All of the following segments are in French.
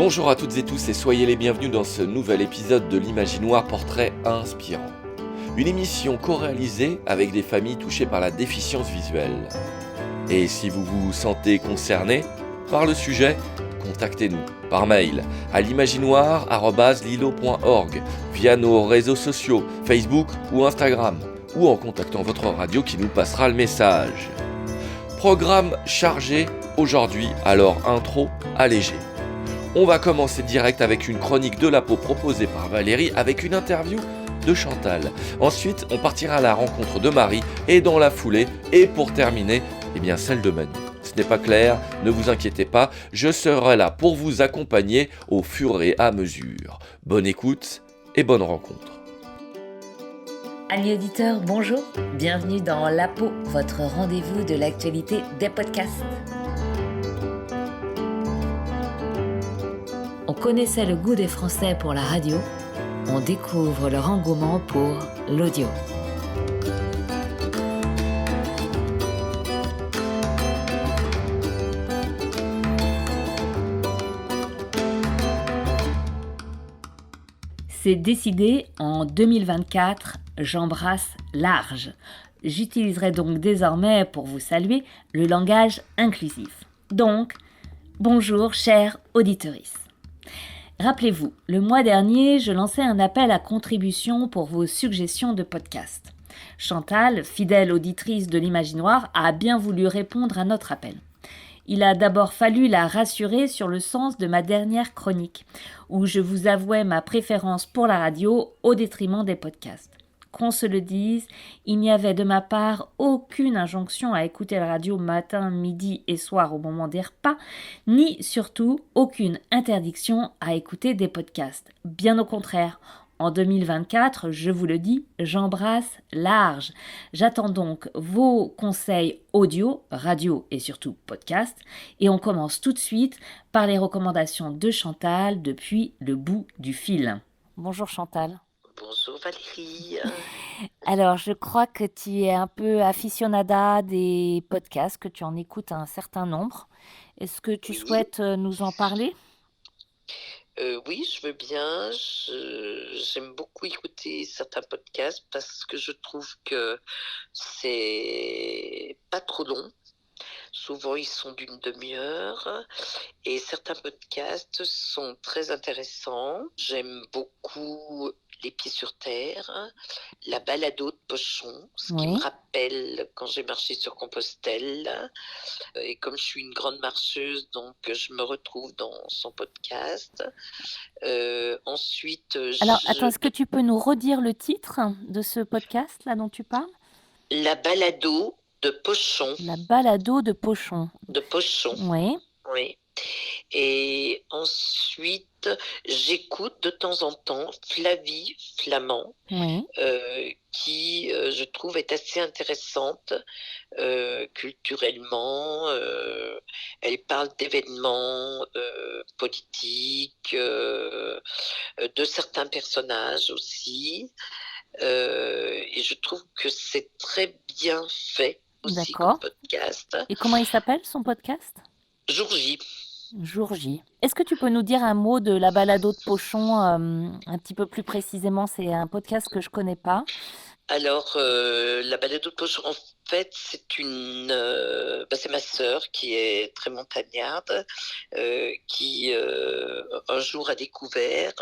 Bonjour à toutes et tous et soyez les bienvenus dans ce nouvel épisode de l'Imaginoire Portrait Inspirant. Une émission co-réalisée avec des familles touchées par la déficience visuelle. Et si vous vous sentez concerné par le sujet, contactez-nous par mail à l'imaginoire@lilo.org, via nos réseaux sociaux, Facebook ou Instagram, ou en contactant votre radio qui nous passera le message. Programme chargé aujourd'hui, alors intro allégée. On va commencer direct avec une chronique de la peau proposée par Valérie avec une interview de Chantal. Ensuite, on partira à la rencontre de Marie et dans la foulée, et pour terminer, celle de Manu. Ce n'est pas clair, ne vous inquiétez pas, je serai là pour vous accompagner au fur et à mesure. Bonne écoute et bonne rencontre. Amis auditeurs, bonjour, bienvenue dans La Peau, votre rendez-vous de l'actualité des podcasts. On connaissait le goût des Français pour la radio, on découvre leur engouement pour l'audio. C'est décidé, en 2024, j'embrasse large. J'utiliserai donc désormais pour vous saluer le langage inclusif. Donc, bonjour chers auditorices. Rappelez-vous, le mois dernier, je lançais un appel à contribution pour vos suggestions de podcasts. Chantal, fidèle auditrice de l'Imaginoire, a bien voulu répondre à notre appel. Il a d'abord fallu la rassurer sur le sens de ma dernière chronique, où je vous avouais ma préférence pour la radio au détriment des podcasts. Qu'on se le dise, il n'y avait de ma part aucune injonction à écouter la radio matin, midi et soir au moment des repas, ni surtout aucune interdiction à écouter des podcasts. Bien au contraire, en 2024, je vous le dis, j'embrasse large. J'attends donc vos conseils audio, radio et surtout podcast. Et on commence tout de suite par les recommandations de Chantal depuis le bout du fil. Bonjour Chantal. Bonjour Valérie. Alors, je crois que tu es un peu aficionada des podcasts, que tu en écoutes un certain nombre. Est-ce que tu souhaites nous en parler ? Oui, je veux bien. J'aime beaucoup écouter certains podcasts parce que je trouve que c'est pas trop long. Souvent, ils sont d'une demi-heure et certains podcasts sont très intéressants. J'aime beaucoup Les Pieds sur Terre, la balado de Pochon, ce qui me rappelle quand j'ai marché sur Compostelle. Et comme je suis une grande marcheuse, donc je me retrouve dans son podcast. Ensuite, Alors, attends, est-ce que tu peux nous redire le titre de ce podcast là dont tu parles ? La balado de Pochon. La balado de Pochon. De Pochon. Oui. Oui. Et ensuite, j'écoute de temps en temps Flavie Flamand, qui, je trouve, est assez intéressante culturellement. Elle parle d'événements politiques, de certains personnages aussi. Et je trouve que c'est très bien fait aussi comme podcast. Et comment il s'appelle son podcast ? Jour J. Jour J. Est-ce que tu peux nous dire un mot de la balado de Pochon un petit peu plus précisément ? C'est un podcast que je ne connais pas. Alors, la balado de Pochon, en fait, c'est c'est ma sœur qui est très montagnarde, qui un jour a découvert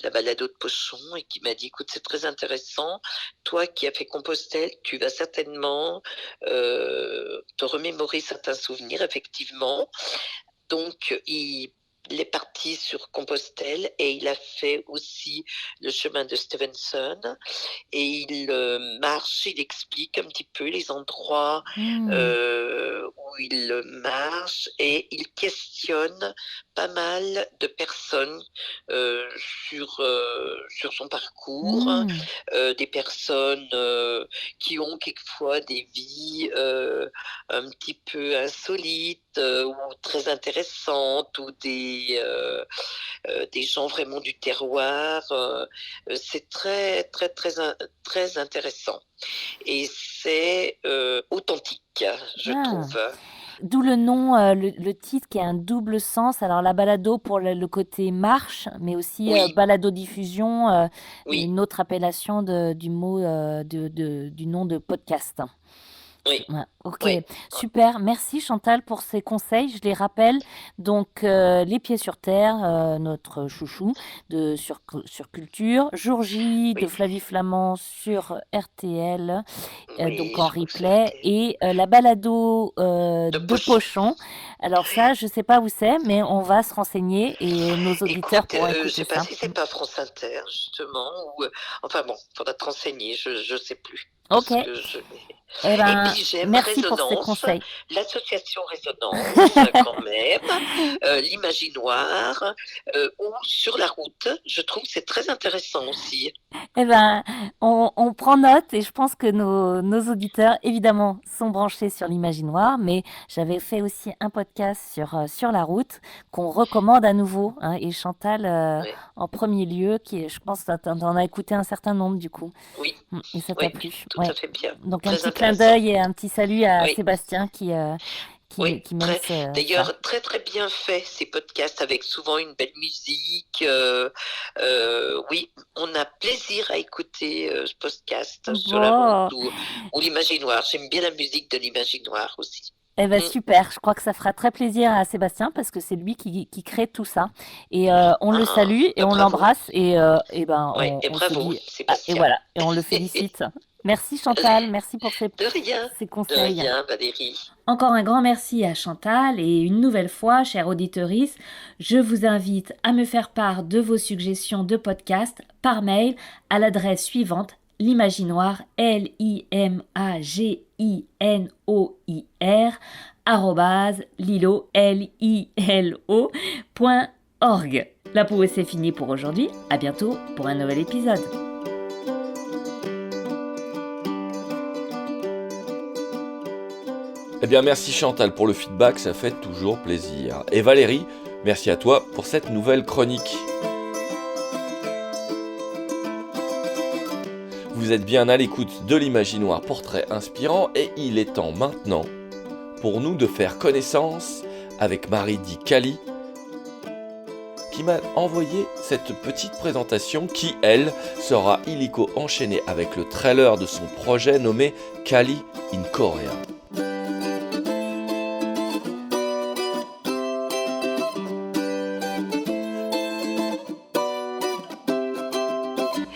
la balado de Pochon et qui m'a dit, écoute, c'est très intéressant. Toi qui as fait Compostelle, tu vas certainement te remémorer certains souvenirs, effectivement. Donc, il est parti sur Compostelle et il a fait aussi le chemin de Stevenson et il marche, il explique un petit peu les endroits où il marche et il questionne pas mal de personnes sur son parcours, des personnes qui ont quelquefois des vies un petit peu insolites ou très intéressantes ou des gens vraiment du terroir. C'est très, très, très, très intéressant. Et c'est authentique, je trouve. D'où le nom, le titre qui a un double sens. Alors la balado pour le côté marche, mais aussi Oui, balado-diffusion, oui, une autre appellation du mot, du nom de podcast. oui, Ouais, ok, oui. super. Merci Chantal pour ces conseils. Je les rappelle. Donc, Les Pieds sur Terre, notre chouchou sur Culture. Jour J de Oui, Flavie Flamand sur RTL, donc oui, en je crois que c'est replay. RTL. Et la balado De de poche. Pochon. Alors ça, je ne sais pas où c'est, mais on va se renseigner et nos auditeurs Écoute, pourront je écouter sais pas ça. si c'est pas France Inter, justement, ou enfin bon, faudra te renseigner, je sais plus. Ok. Parce que je Eh Et ben, puis j'aime merci pour ces Résonance, conseils. l'association Résonance quand même, l'Imaginoire, ou Sur la route. Je trouve que c'est très intéressant aussi. Eh ben, on prend note et je pense que nos auditeurs, évidemment, sont branchés sur l'Imaginoire, mais j'avais fait aussi un podcast sur la route qu'on recommande à nouveau, hein, et Chantal, Ouais. en premier lieu, je pense que t'en as écouté un certain nombre du coup. Oui, Et ça t'a oui, plu. tout Ouais. à fait bien. Donc un Très petit clin intéressant. d'œil et un petit salut à Oui, Sébastien oui, qui mène ça. d'ailleurs, très très bien fait ces podcasts avec souvent une belle musique. Oui, on a plaisir à écouter ce podcast sur la Bon. route ou l'Imaginoire. J'aime bien la musique de l'Imaginoire aussi. Eh ben Mm. super, je crois que ça fera très plaisir à Sébastien parce que c'est lui qui crée tout ça. Et on le Ah, salue et bah on bravo. l'embrasse et ben Oui, et on se bravo, dit et Sébastien. voilà, et on le félicite. Merci Chantal, merci pour De rien, ces de conseils. rien, Valérie. Encore un grand merci à Chantal et une nouvelle fois, chère auditorice, je vous invite à me faire part de vos suggestions de podcasts par mail à l'adresse suivante l'imaginoire LIMAGINOIR @lilo.org. La pause c'est fini pour aujourd'hui. À bientôt pour un nouvel épisode. Eh bien, merci Chantal pour le feedback, ça fait toujours plaisir. Et Valérie, merci à toi pour cette nouvelle chronique. Vous êtes bien à l'écoute de l'Imaginoire Portrait Inspirant et il est temps maintenant pour nous de faire connaissance avec Marie-Di Cali qui m'a envoyé cette petite présentation qui, elle, sera illico enchaînée avec le trailer de son projet nommé Cali in Korea.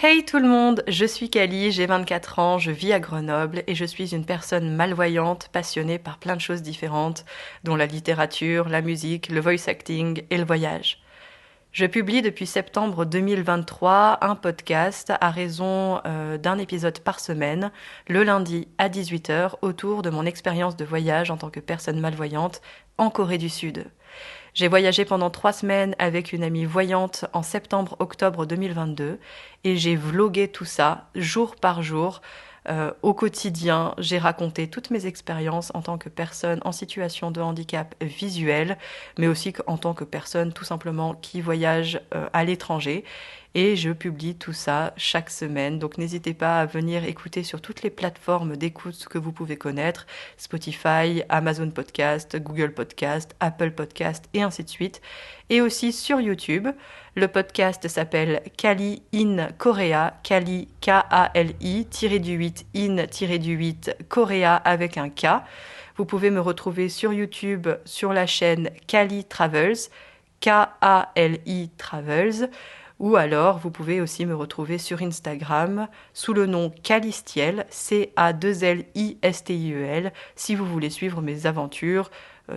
Hey tout le monde, je suis Cali, j'ai 24 ans, je vis à Grenoble et je suis une personne malvoyante, passionnée par plein de choses différentes, dont la littérature, la musique, le voice acting et le voyage. Je publie depuis septembre 2023 un podcast à raison d'un épisode par semaine, le lundi à 18h, autour de mon expérience de voyage en tant que personne malvoyante en Corée du Sud. J'ai voyagé pendant 3 semaines avec une amie voyante en septembre-octobre 2022 et j'ai vlogué tout ça jour par jour. Au quotidien, j'ai raconté toutes mes expériences en tant que personne en situation de handicap visuel, mais aussi en tant que personne tout simplement qui voyage à l'étranger. Et je publie tout ça chaque semaine. Donc n'hésitez pas à venir écouter sur toutes les plateformes d'écoute que vous pouvez connaître, Spotify, Amazon Podcast, Google Podcast, Apple Podcast et ainsi de suite. Et aussi sur YouTube. Le podcast s'appelle Cali in Korea, Cali K-A-L-I, _8 in-8 Korea avec un K. Vous pouvez me retrouver sur YouTube sur la chaîne Cali Travels, K-A-L-I Travels. Ou alors, vous pouvez aussi me retrouver sur Instagram sous le nom Calistiel, C-A-2-L-I-S-T-I-E-L, si vous voulez suivre mes aventures,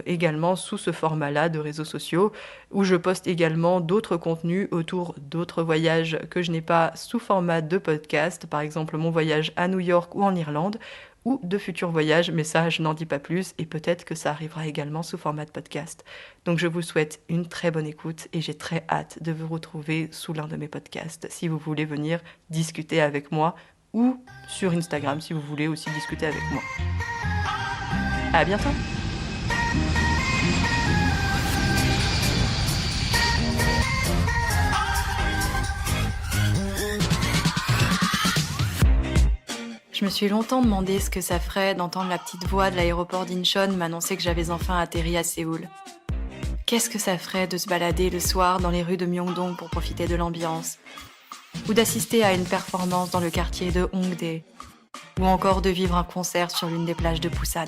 également sous ce format-là de réseaux sociaux, où je poste également d'autres contenus autour d'autres voyages que je n'ai pas sous format de podcast, par exemple mon voyage à New York ou en Irlande, ou de futurs voyages, mais ça, je n'en dis pas plus, et peut-être que ça arrivera également sous format de podcast. Donc je vous souhaite une très bonne écoute, et j'ai très hâte de vous retrouver sous l'un de mes podcasts, si vous voulez venir discuter avec moi, ou sur Instagram, si vous voulez aussi discuter avec moi. À bientôt! Je me me suis longtemps demandé ce que ça ferait d'entendre la petite voix de l'aéroport d'Incheon m'annoncer que j'avais enfin atterri à Séoul. Qu'est-ce que ça ferait de se balader le soir dans les rues de Myeongdong pour profiter de l'ambiance, ou d'assister à une performance dans le quartier de Hongdae, ou encore de vivre un concert sur l'une des plages de Busan.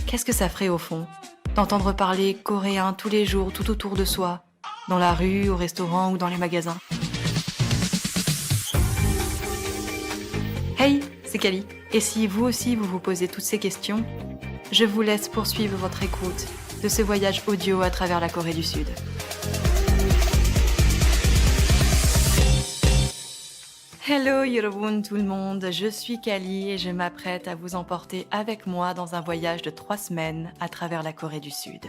Qu'est-ce que ça ferait au fond d'entendre parler coréen tous les jours tout autour de soi, dans la rue, au restaurant ou dans les magasins? Hey, c'est Kali. Et si vous aussi vous vous posez toutes ces questions, je vous laisse poursuivre votre écoute de ce voyage audio à travers la Corée du Sud. Hello 여러분 tout le monde, je suis Kali et je m'apprête à vous emporter avec moi dans un voyage de 3 semaines à travers la Corée du Sud.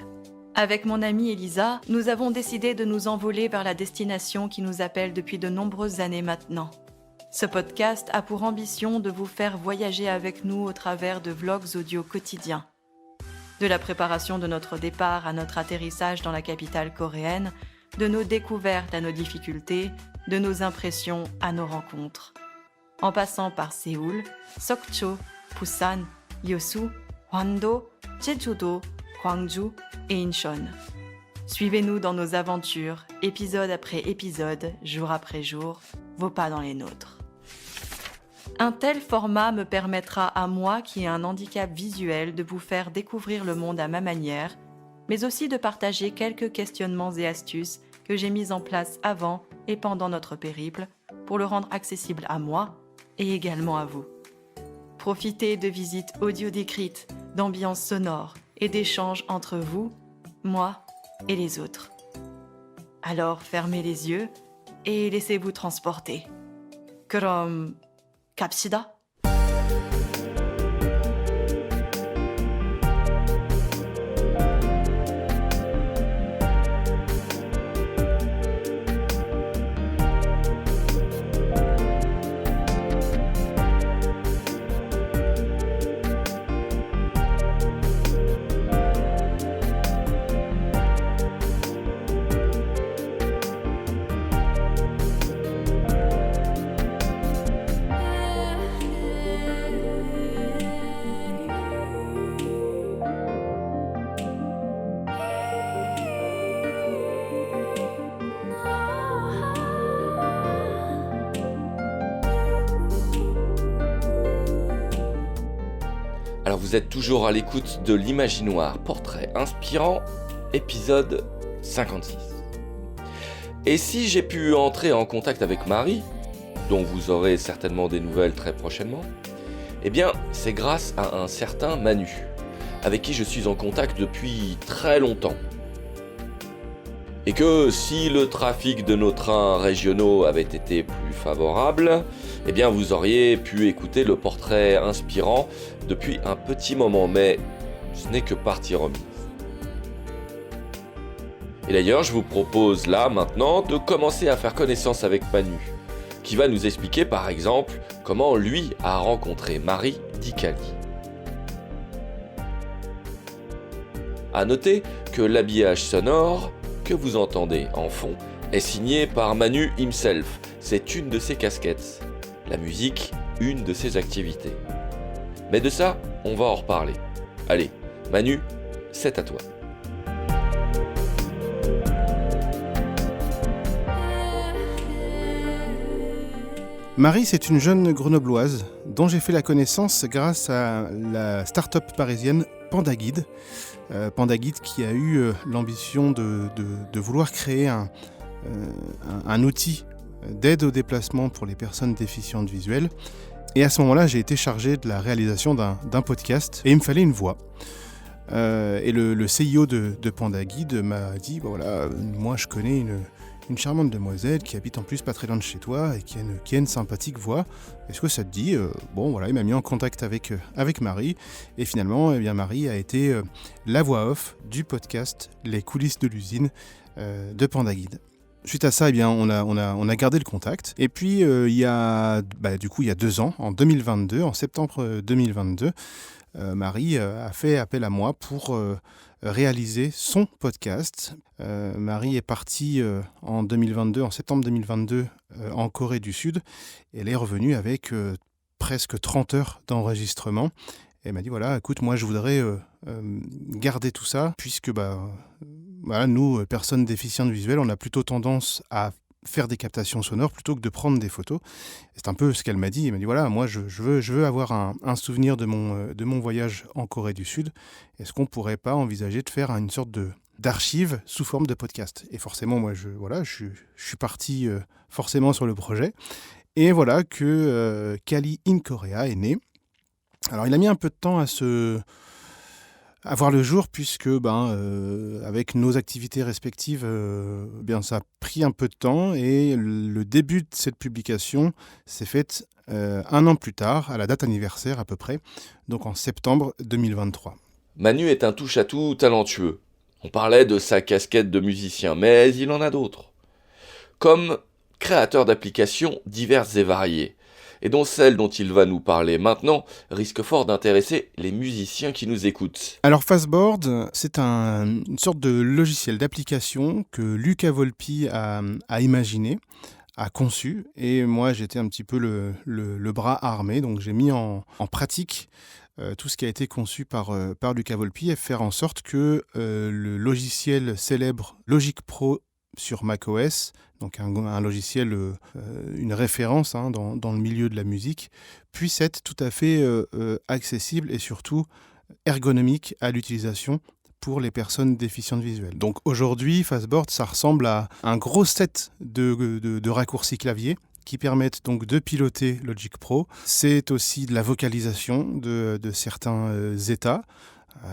Avec mon amie Elisa, nous avons décidé de nous envoler vers la destination qui nous appelle depuis de nombreuses années maintenant. Ce podcast a pour ambition de vous faire voyager avec nous au travers de vlogs audio quotidiens. De la préparation de notre départ à notre atterrissage dans la capitale coréenne, de nos découvertes à nos difficultés, de nos impressions à nos rencontres. En passant par Séoul, Sokcho, Busan, Yeosu, Hwando, Jeju-do, Gwangju et Incheon. Suivez-nous dans nos aventures, épisode après épisode, jour après jour, vos pas dans les nôtres. Un tel format me permettra à moi, qui ai un handicap visuel, de vous faire découvrir le monde à ma manière, mais aussi de partager quelques questionnements et astuces que j'ai mis en place avant et pendant notre périple pour le rendre accessible à moi et également à vous. Profitez de visites audio décrites, d'ambiances sonores et d'échanges entre vous, moi et les autres. Alors fermez les yeux et laissez-vous transporter. 그럼 갑시다. Alors vous êtes toujours à l'écoute de l'Imaginoire, portrait inspirant, épisode 56. Et si j'ai pu entrer en contact avec Marie, dont vous aurez certainement des nouvelles très prochainement, eh bien c'est grâce à un certain Manu, avec qui je suis en contact depuis très longtemps. Et que si le trafic de nos trains régionaux avait été plus favorable, eh bien vous auriez pu écouter le portrait inspirant depuis un petit moment, mais ce n'est que partie remise. Et d'ailleurs, je vous propose là, maintenant, de commencer à faire connaissance avec Manu, qui va nous expliquer par exemple comment lui a rencontré Marie Dikali. À noter que l'habillage sonore que vous entendez en fond est signé par Manu himself, c'est une de ses casquettes. La musique, une de ses activités. Mais de ça, on va en reparler. Allez, Manu, c'est à toi. Marie, c'est une jeune grenobloise dont j'ai fait la connaissance grâce à la start-up parisienne Panda Guide. Panda Guide qui a eu l'ambition de vouloir créer un outil d'aide au déplacement pour les personnes déficientes visuelles. Et à ce moment-là, j'ai été chargé de la réalisation d'un podcast et il me fallait une voix. Et le CIO de Panda Guide m'a dit, voilà, moi je connais une charmante demoiselle qui habite en plus pas très loin de chez toi et qui a une sympathique voix. Est-ce que ça te dit ? Il m'a mis en contact avec Marie. Et finalement, Marie a été la voix off du podcast Les coulisses de l'usine de Panda Guide. Suite à ça, on a gardé le contact. Et puis, il y a 2 ans, en 2022, en septembre 2022, Marie a fait appel à moi pour réaliser son podcast. Marie est partie en septembre 2022, en Corée du Sud. Et elle est revenue avec presque 30 heures d'enregistrement. Et elle m'a dit, voilà, écoute, moi je voudrais garder tout ça, puisque voilà, nous, personnes déficientes visuelles, on a plutôt tendance à faire des captations sonores plutôt que de prendre des photos. C'est un peu ce qu'elle m'a dit. Elle m'a dit, voilà, moi je veux avoir un souvenir de mon voyage en Corée du Sud. Est-ce qu'on ne pourrait pas envisager de faire une sorte d'archive sous forme de podcast ? Et forcément, moi, je suis parti forcément sur le projet. Et voilà que Kali in Korea est né. Alors, il a mis un peu de temps à voir le jour, puisque avec nos activités respectives, ça a pris un peu de temps. Et le début de cette publication s'est fait 1 an plus tard, à la date anniversaire à peu près, donc en septembre 2023. Manu est un touche-à-tout talentueux. On parlait de sa casquette de musicien, mais il en a d'autres. Comme créateur d'applications diverses et variées, et dont celle dont il va nous parler maintenant risque fort d'intéresser les musiciens qui nous écoutent. Alors Fastboard, c'est une sorte de logiciel d'application que Luca Volpi a imaginé, a conçu, et moi j'étais un petit peu le bras armé, donc j'ai mis en pratique tout ce qui a été conçu par Luca Volpi, et faire en sorte que le logiciel célèbre Logic Pro sur macOS, donc un logiciel, une référence dans le milieu de la musique, puisse être tout à fait accessible et surtout ergonomique à l'utilisation pour les personnes déficientes visuelles. Donc aujourd'hui, Fastboard, ça ressemble à un gros set de raccourcis clavier qui permettent donc de piloter Logic Pro. C'est aussi de la vocalisation de certains états,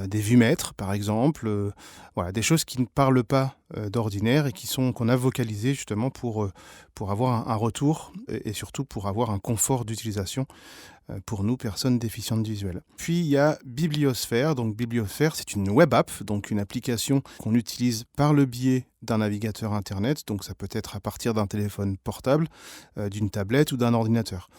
des vumètres par exemple, voilà, des choses qui ne parlent pas d'ordinaire et qu'on a vocalisées justement pour avoir un retour et surtout pour avoir un confort d'utilisation pour nous, personnes déficientes visuelles. Puis il y a Bibliosphère. Donc Bibliosphère, c'est une web app, donc une application qu'on utilise par le biais d'un navigateur internet. Donc ça peut être à partir d'un téléphone portable, d'une tablette ou d'un ordinateur.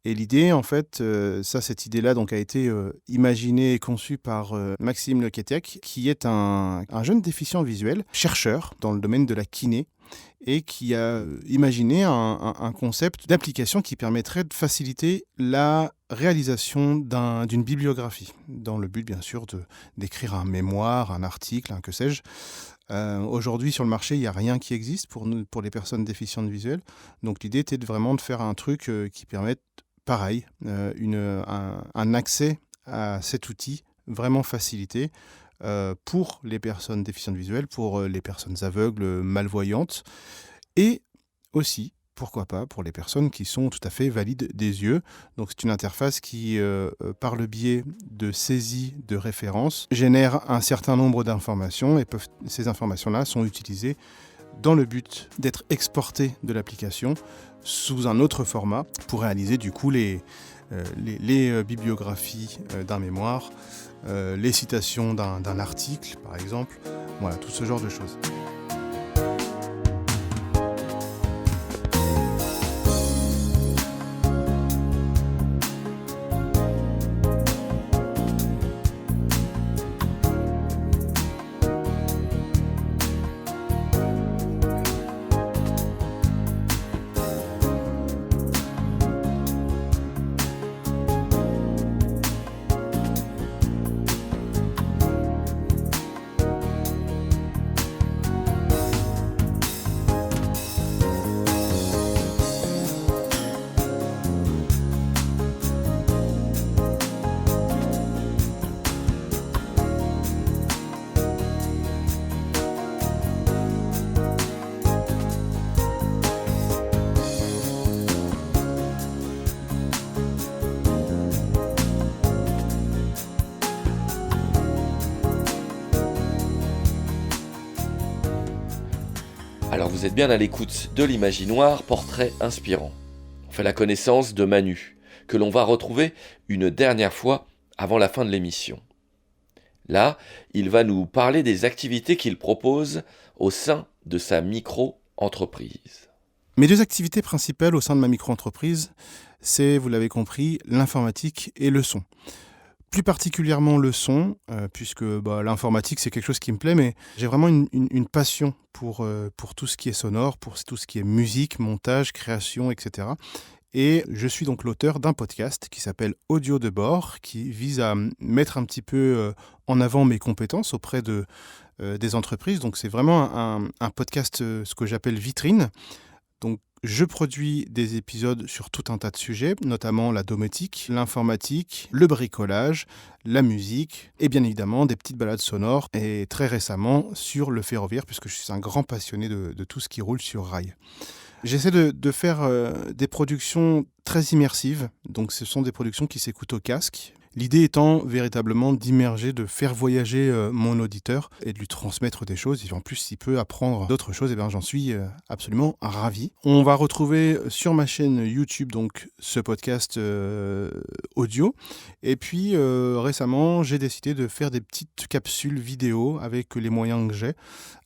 Et l'idée, en fait, cette idée-là donc, a été imaginée et conçue par Maxime Lequetiec, qui est un jeune déficient visuel, chercheur dans le domaine de la kiné, et qui a imaginé un concept d'application qui permettrait de faciliter la réalisation d'une bibliographie, dans le but, bien sûr, d'écrire un mémoire, un article, que sais-je. Aujourd'hui, sur le marché, il n'y a rien qui existe pour les personnes déficientes visuelles. Donc l'idée était vraiment de faire un truc qui permette, pareil, un accès à cet outil vraiment facilité pour les personnes déficientes visuelles, pour les personnes aveugles, malvoyantes, et aussi, pourquoi pas, pour les personnes qui sont tout à fait valides des yeux. Donc c'est une interface qui, par le biais de saisie de références, génère un certain nombre d'informations, et ces informations-là sont utilisées dans le but d'être exportées de l'application sous un autre format pour réaliser du coup les bibliographies d'un mémoire, les citations d'un article par exemple, voilà, tout ce genre de choses. Alors vous êtes bien à l'écoute de l'Imaginoire, portrait inspirant. On fait la connaissance de Manu, que l'on va retrouver une dernière fois avant la fin de l'émission. Là, il va nous parler des activités qu'il propose au sein de sa micro-entreprise. Mes 2 activités principales au sein de ma micro-entreprise, c'est, vous l'avez compris, l'informatique et le son. Plus particulièrement le son, puisque l'informatique c'est quelque chose qui me plaît, mais j'ai vraiment une passion pour tout ce qui est sonore, pour tout ce qui est musique, montage, création, etc. Et je suis donc l'auteur d'un podcast qui s'appelle Audio de bord, qui vise à mettre un petit peu en avant mes compétences auprès des entreprises. Donc c'est vraiment un podcast, ce que j'appelle vitrine. Donc je produis des épisodes sur tout un tas de sujets, notamment la domotique, l'informatique, le bricolage, la musique et bien évidemment des petites balades sonores et très récemment sur le ferroviaire puisque je suis un grand passionné de tout ce qui roule sur rail. J'essaie de faire des productions très immersives, donc ce sont des productions qui s'écoutent au casque. L'idée étant véritablement d'immerger, de faire voyager mon auditeur et de lui transmettre des choses. Et en plus, s'il peut apprendre d'autres choses, j'en suis absolument ravi. On va retrouver sur ma chaîne YouTube donc ce podcast audio. Et puis récemment, j'ai décidé de faire des petites capsules vidéo avec les moyens que j'ai,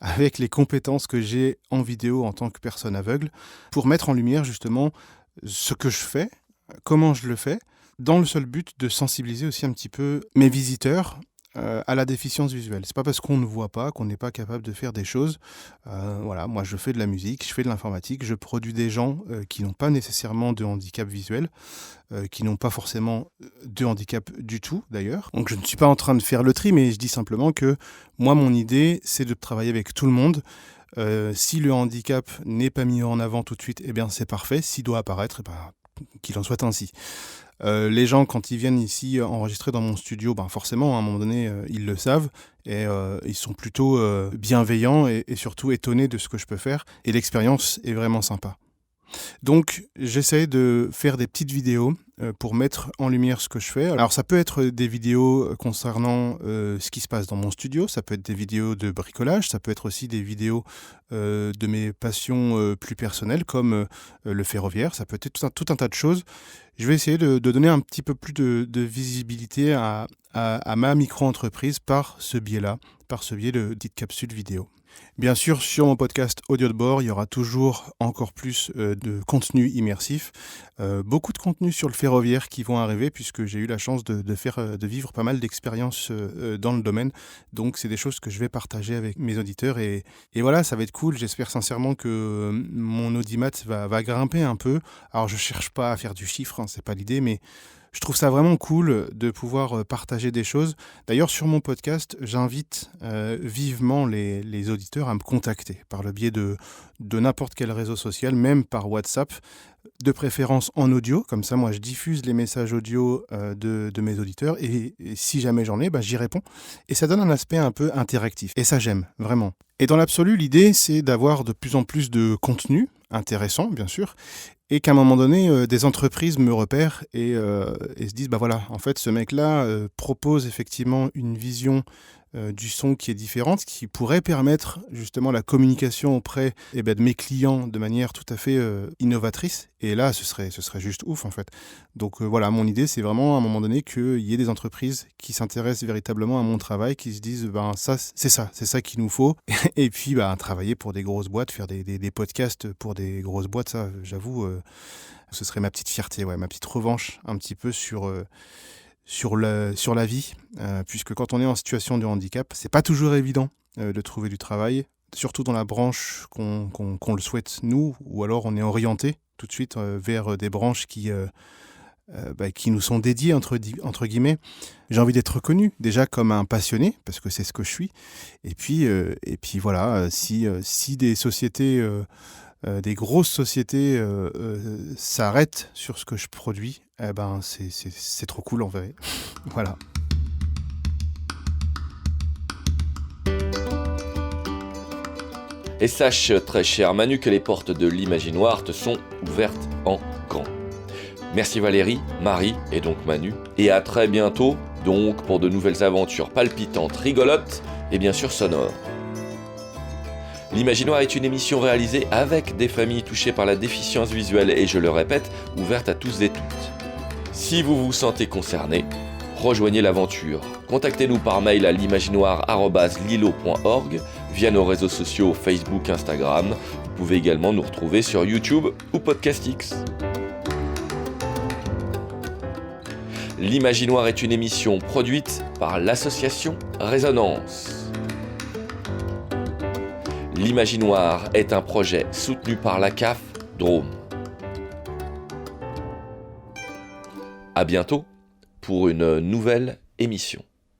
avec les compétences que j'ai en vidéo en tant que personne aveugle, pour mettre en lumière justement ce que je fais, comment je le fais, dans le seul but de sensibiliser aussi un petit peu mes visiteurs à la déficience visuelle. C'est pas parce qu'on ne voit pas qu'on n'est pas capable de faire des choses. Voilà, moi je fais de la musique, je fais de l'informatique, je produis des gens qui n'ont pas nécessairement de handicap visuel, qui n'ont pas forcément de handicap du tout d'ailleurs. Donc je ne suis pas en train de faire le tri, mais je dis simplement que moi mon idée c'est de travailler avec tout le monde. Si le handicap n'est pas mis en avant tout de suite, eh bien c'est parfait. S'il doit apparaître, qu'il en soit ainsi. Les gens, quand ils viennent ici enregistrer dans mon studio, forcément, à un moment donné, ils le savent et ils sont plutôt bienveillants et surtout étonnés de ce que je peux faire. Et l'expérience est vraiment sympa. Donc, j'essaie de faire des petites vidéos pour mettre en lumière ce que je fais. Alors, ça peut être des vidéos concernant ce qui se passe dans mon studio, ça peut être des vidéos de bricolage, ça peut être aussi des vidéos de mes passions plus personnelles, comme le ferroviaire, ça peut être tout un tas de choses. Je vais essayer de donner un petit peu plus de visibilité à ma micro-entreprise par ce biais-là, par ce biais de petites capsules vidéo. Bien sûr, sur mon podcast Audio de bord, il y aura toujours encore plus de contenu immersif. Beaucoup de contenus sur le ferroviaire qui vont arriver puisque j'ai eu la chance de vivre pas mal d'expériences dans le domaine. Donc, c'est des choses que je vais partager avec mes auditeurs. Et voilà, ça va être cool. J'espère sincèrement que mon audimat va grimper un peu. Alors, je ne cherche pas à faire du chiffre, c'est pas l'idée, mais je trouve ça vraiment cool de pouvoir partager des choses. D'ailleurs, sur mon podcast, j'invite vivement les auditeurs à me contacter par le biais de n'importe quel réseau social, même par WhatsApp, de préférence en audio. Comme ça, moi, je diffuse les messages audio de mes auditeurs et si jamais j'en ai, j'y réponds. Et ça donne un aspect un peu interactif. Et ça, j'aime, vraiment. Et dans l'absolu, l'idée, c'est d'avoir de plus en plus de contenu intéressant, bien sûr, et qu'à un moment donné, des entreprises me repèrent et se disent, voilà, en fait, ce mec-là propose effectivement une vision du son qui est différente, qui pourrait permettre justement la communication auprès de mes clients de manière tout à fait innovatrice. Et là, ce serait juste ouf, en fait. Donc voilà, mon idée, c'est vraiment à un moment donné qu'il y ait des entreprises qui s'intéressent véritablement à mon travail, qui se disent, c'est ça qu'il nous faut. Et puis, travailler pour des grosses boîtes, faire des podcasts pour des grosses boîtes, ça, j'avoue, ce serait ma petite fierté, ma petite revanche un petit peu sur la vie, puisque quand on est en situation de handicap, c'est pas toujours évident de trouver du travail, surtout dans la branche qu'on le souhaite nous, ou alors on est orienté tout de suite vers des branches qui nous sont dédiées entre guillemets. J'ai envie d'être reconnu déjà comme un passionné, parce que c'est ce que je suis. Et puis voilà, si des sociétés, des grosses sociétés s'arrêtent sur ce que je produis, c'est trop cool en vrai. Voilà. Et sache, très cher Manu, que les portes de l'Imaginoire te sont ouvertes en grand. Merci Valérie, Marie et donc Manu. Et à très bientôt, donc, pour de nouvelles aventures palpitantes, rigolotes et bien sûr sonores. L'Imaginoire est une émission réalisée avec des familles touchées par la déficience visuelle et, je le répète, ouverte à tous et toutes. Si vous vous sentez concerné, rejoignez l'aventure. Contactez-nous par mail à l'imaginoire@lilo.org, via nos réseaux sociaux Facebook, Instagram. Vous pouvez également nous retrouver sur YouTube ou PodcastX. L'Imaginoire est une émission produite par l'association Résonance. L'Imaginoire est un projet soutenu par la CAF Drôme. À bientôt pour une nouvelle émission.